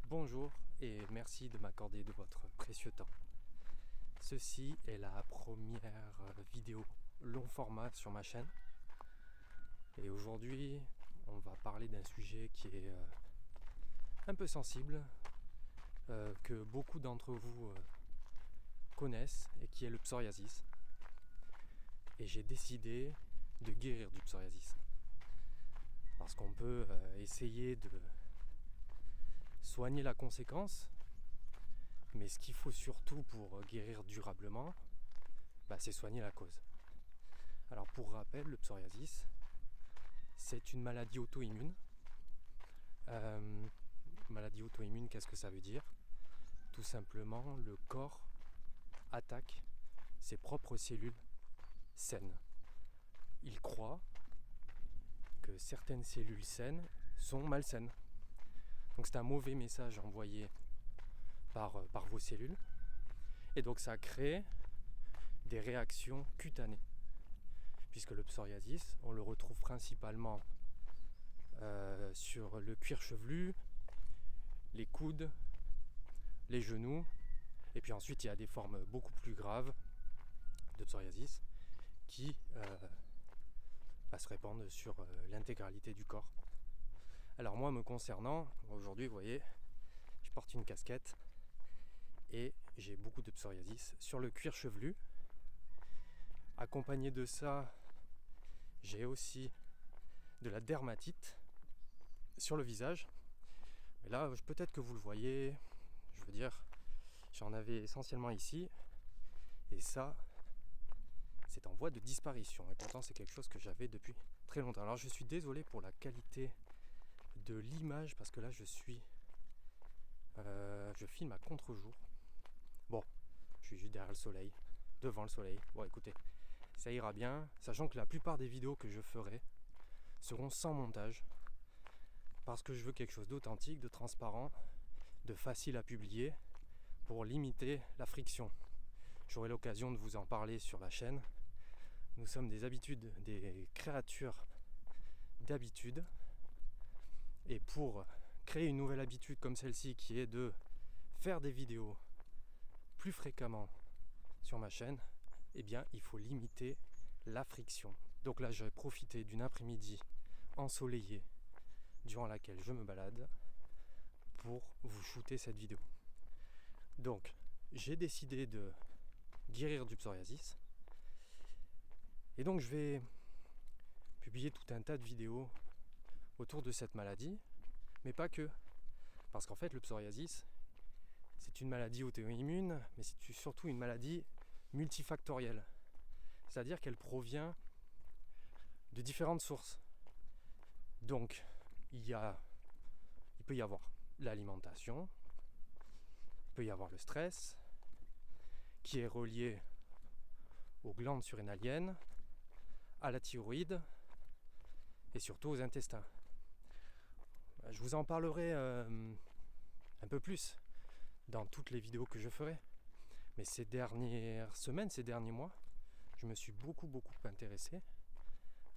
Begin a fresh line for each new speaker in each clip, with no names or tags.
Bonjour et merci de m'accorder de votre précieux temps. Ceci est la première vidéo long format sur ma chaîne. Et aujourd'hui, on va parler d'un sujet qui est un peu sensible, que beaucoup d'entre vous connaissent et qui est le psoriasis. Et j'ai décidé de guérir du psoriasis. Parce qu'on peut essayer de soigner la conséquence, mais ce qu'il faut surtout pour guérir durablement, c'est soigner la cause. Alors pour rappel, le psoriasis, c'est une maladie auto-immune. Maladie auto-immune, qu'est-ce que ça veut dire ? Tout simplement, le corps attaque ses propres cellules saines. Il croit que certaines cellules saines sont malsaines. Donc c'est un mauvais message envoyé par vos cellules. Et donc ça crée des réactions cutanées. Puisque le psoriasis, on le retrouve principalement sur le cuir chevelu, les coudes, les genoux. Et puis ensuite, il y a des formes beaucoup plus graves de psoriasis qui se répandent sur l'intégralité du corps. Alors moi, me concernant, aujourd'hui, vous voyez, je porte une casquette et j'ai beaucoup de psoriasis sur le cuir chevelu. Accompagné de ça, j'ai aussi de la dermatite sur le visage. Mais là, peut-être que vous le voyez, je veux dire, j'en avais essentiellement ici. Et ça, c'est en voie de disparition. Et pourtant, c'est quelque chose que j'avais depuis très longtemps. Alors, je suis désolé pour la qualité de l'image, parce que là, je filme à contre-jour. Bon, je suis juste derrière le soleil, devant le soleil. Bon, écoutez, ça ira bien, sachant que la plupart des vidéos que je ferai seront sans montage, parce que je veux quelque chose d'authentique, de transparent, de facile à publier, pour limiter la friction. J'aurai l'occasion de vous en parler sur la chaîne. Nous sommes des créatures d'habitude, et pour créer une nouvelle habitude comme celle-ci, qui est de faire des vidéos plus fréquemment sur ma chaîne, eh bien il faut limiter la friction. Donc là, j'ai profité d'une après-midi ensoleillée durant laquelle je me balade pour vous shooter cette vidéo. Donc j'ai décidé de guérir du psoriasis, et donc je vais publier tout un tas de vidéos autour de cette maladie, mais pas que, parce qu'en fait le psoriasis, c'est une maladie auto-immune, mais c'est surtout une maladie multifactorielle, c'est-à-dire qu'elle provient de différentes sources. Donc il peut y avoir l'alimentation, il peut y avoir le stress, qui est relié aux glandes surrénaliennes, à la thyroïde et surtout aux intestins. Je vous en parlerai un peu plus dans toutes les vidéos que je ferai. Mais ces dernières semaines, ces derniers mois, je me suis beaucoup intéressé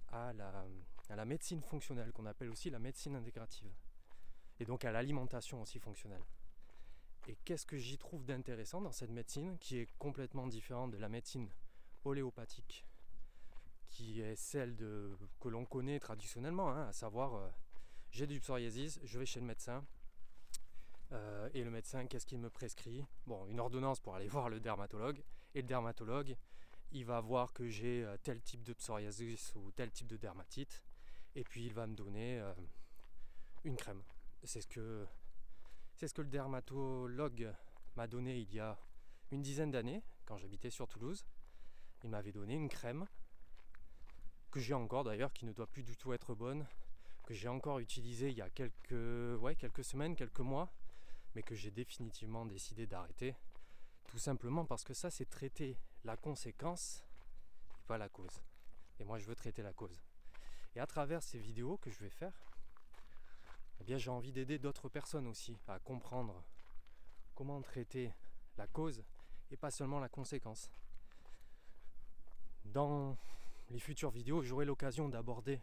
à la médecine fonctionnelle, qu'on appelle aussi la médecine intégrative. Et donc à l'alimentation aussi fonctionnelle. Et qu'est-ce que j'y trouve d'intéressant dans cette médecine, qui est complètement différente de la médecine oléopathique, qui est celle que l'on connaît traditionnellement, à savoir j'ai du psoriasis, je vais chez le médecin, et le médecin, qu'est-ce qu'il me prescrit ? Bon, une ordonnance pour aller voir le dermatologue, et le dermatologue, il va voir que j'ai tel type de psoriasis ou tel type de dermatite, et puis il va me donner une crème. C'est ce que le dermatologue m'a donné il y a une dizaine d'années, quand j'habitais sur Toulouse. Il m'avait donné une crème, que j'ai encore d'ailleurs, qui ne doit plus du tout être bonne, que j'ai encore utilisée il y a quelques semaines, quelques mois, mais que j'ai définitivement décidé d'arrêter, tout simplement parce que ça, c'est traiter la conséquence et pas la cause. Et moi, je veux traiter la cause. Et à travers ces vidéos que je vais faire, eh bien, j'ai envie d'aider d'autres personnes aussi à comprendre comment traiter la cause et pas seulement la conséquence. Dans les futures vidéos, j'aurai l'occasion d'aborder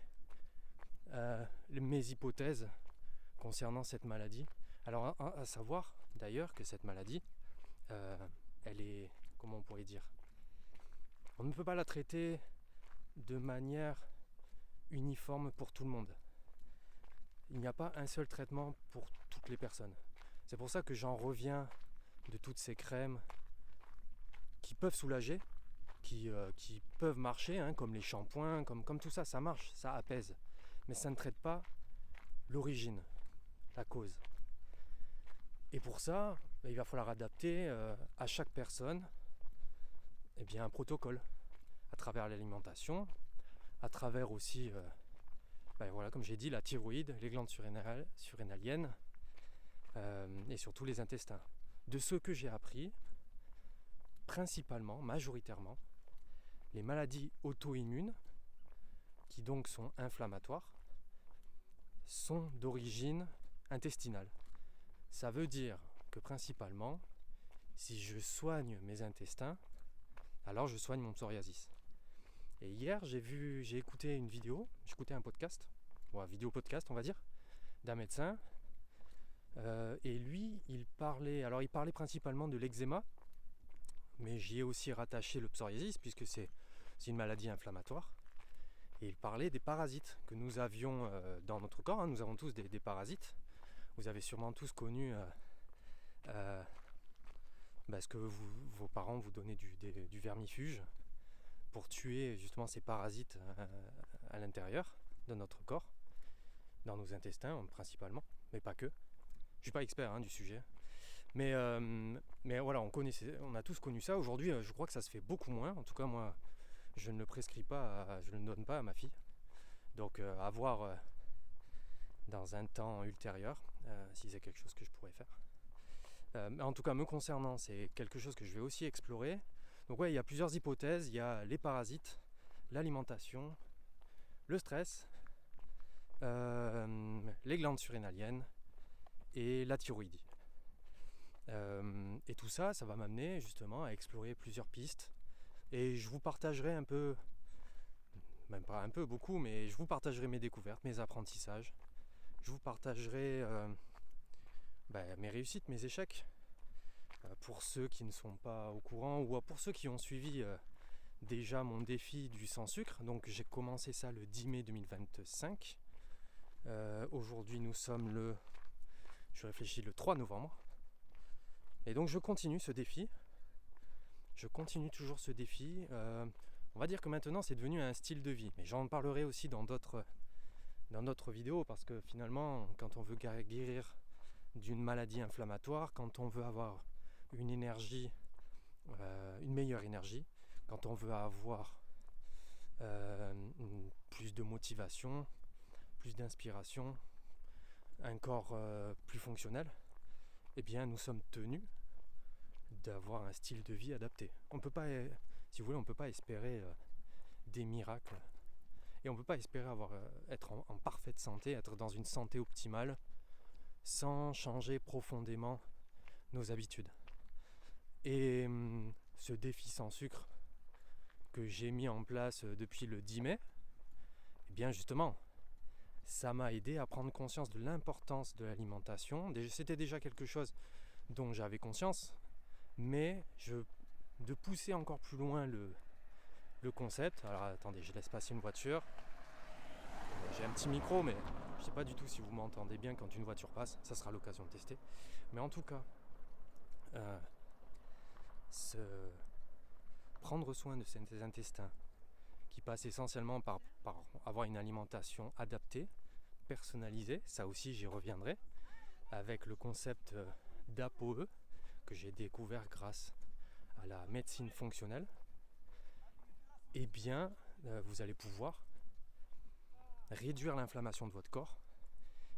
mes hypothèses concernant cette maladie, Alors à savoir d'ailleurs que cette maladie, elle est, comment on pourrait dire, on ne peut pas la traiter de manière uniforme pour tout le monde. Il n'y a pas un seul traitement pour toutes les personnes. C'est pour ça que j'en reviens de toutes ces crèmes qui peuvent soulager, qui peuvent marcher, comme les shampoings, comme tout ça, ça marche, ça apaise. Mais ça ne traite pas l'origine, la cause. Et pour ça, il va falloir adapter à chaque personne un protocole, à travers l'alimentation, à travers aussi, comme j'ai dit, la thyroïde, les glandes surrénaliennes et surtout les intestins. De ce que j'ai appris, principalement, majoritairement, les maladies auto-immunes, qui donc sont inflammatoires, sont d'origine intestinale. Ça veut dire que principalement, si je soigne mes intestins, alors je soigne mon psoriasis. Et hier, j'ai écouté une vidéo, j'écoutais un podcast, un vidéo podcast on va dire, d'un médecin. Et lui, il parlait principalement de l'eczéma, mais j'y ai aussi rattaché le psoriasis puisque c'est une maladie inflammatoire. Et il parlait des parasites que nous avions dans notre corps. Nous avons tous des parasites. Vous avez sûrement tous connu ce que vos parents vous donnaient du vermifuge pour tuer justement ces parasites à l'intérieur de notre corps, dans nos intestins principalement, mais pas que. Je suis pas expert du sujet. Mais voilà, on a tous connu ça. Aujourd'hui, je crois que ça se fait beaucoup moins. En tout cas, moi, je ne le prescris pas, je ne le donne pas à ma fille. Donc, à voir dans un temps ultérieur, si c'est quelque chose que je pourrais faire. En tout cas, me concernant, c'est quelque chose que je vais aussi explorer. Donc, il y a plusieurs hypothèses. Il y a les parasites, l'alimentation, le stress, les glandes surrénaliennes et la thyroïdie. Et tout ça, ça va m'amener justement à explorer plusieurs pistes. Et je vous partagerai un peu, même pas un peu, beaucoup, mais je vous partagerai mes découvertes, mes apprentissages. Je vous partagerai mes réussites, mes échecs, pour ceux qui ne sont pas au courant ou pour ceux qui ont suivi déjà mon défi du sans sucre. Donc j'ai commencé ça le 10 mai 2025. Aujourd'hui nous sommes le 3 novembre. Et donc je continue ce défi. Je continue toujours ce défi. On va dire que maintenant c'est devenu un style de vie. Mais j'en parlerai aussi dans d'autres vidéos, parce que finalement, quand on veut guérir d'une maladie inflammatoire, quand on veut avoir une énergie, une meilleure énergie, quand on veut avoir plus de motivation, plus d'inspiration, un corps plus fonctionnel, eh bien nous sommes tenus d'avoir un style de vie adapté. On peut pas, si vous voulez, on peut pas espérer des miracles, et on peut pas espérer être en parfaite santé, être dans une santé optimale, sans changer profondément nos habitudes. Et ce défi sans sucre que j'ai mis en place depuis le 10 mai, eh bien justement, ça m'a aidé à prendre conscience de l'importance de l'alimentation. C'était déjà quelque chose dont j'avais conscience, mais de pousser encore plus loin le concept. Alors attendez, je laisse passer une voiture. J'ai un petit micro, mais je ne sais pas du tout si vous m'entendez bien quand une voiture passe. Ça sera l'occasion de tester. Mais en tout cas, prendre soin de ses intestins, qui passe essentiellement par avoir une alimentation adaptée, personnalisée, ça aussi j'y reviendrai, avec le concept d'APOE que j'ai découvert grâce à la médecine fonctionnelle. Eh bien, vous allez pouvoir réduire l'inflammation de votre corps.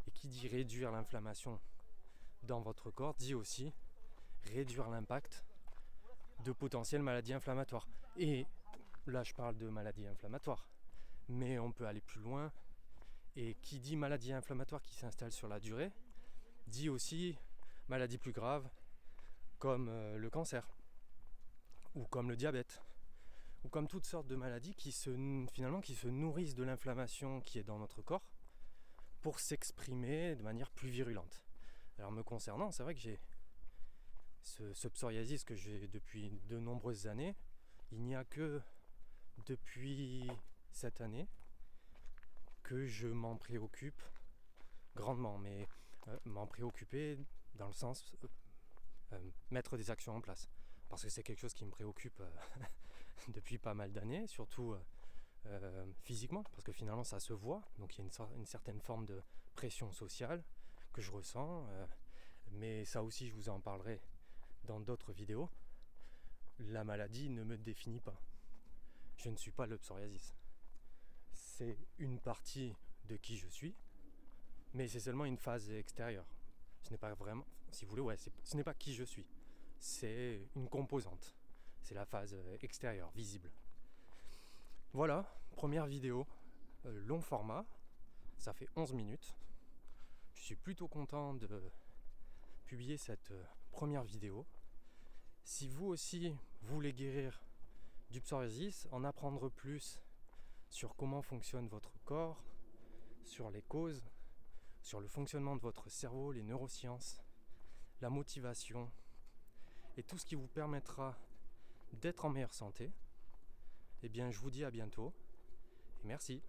Et qui dit réduire l'inflammation dans votre corps dit aussi réduire l'impact de potentielles maladies inflammatoires. Et là, je parle de maladies inflammatoires, mais on peut aller plus loin. Et qui dit maladie inflammatoire qui s'installe sur la durée, dit aussi maladies plus graves comme le cancer, ou comme le diabète, ou comme toutes sortes de maladies qui se nourrissent de l'inflammation qui est dans notre corps pour s'exprimer de manière plus virulente. Alors me concernant, c'est vrai que j'ai ce psoriasis que j'ai depuis de nombreuses années. Il n'y a que depuis cette année que je m'en préoccupe grandement, mais m'en préoccuper dans le sens mettre des actions en place, parce que c'est quelque chose qui me préoccupe depuis pas mal d'années, surtout physiquement, parce que finalement ça se voit, donc il y a une certaine forme de pression sociale que je ressens, mais ça aussi je vous en parlerai dans d'autres vidéos. La maladie ne me définit pas, je ne suis pas le psoriasis, c'est une partie de qui je suis, mais c'est seulement une phase extérieure. Ce n'est pas vraiment, si vous voulez, ce n'est pas qui je suis, c'est une composante, c'est la phase extérieure, visible. Voilà, première vidéo, long format, ça fait 11 minutes. Je suis plutôt content de publier cette première vidéo. Si vous aussi voulez guérir du psoriasis, en apprendre plus sur comment fonctionne votre corps, sur les causes, sur le fonctionnement de votre cerveau, les neurosciences, la motivation et tout ce qui vous permettra d'être en meilleure santé, eh bien je vous dis à bientôt et merci.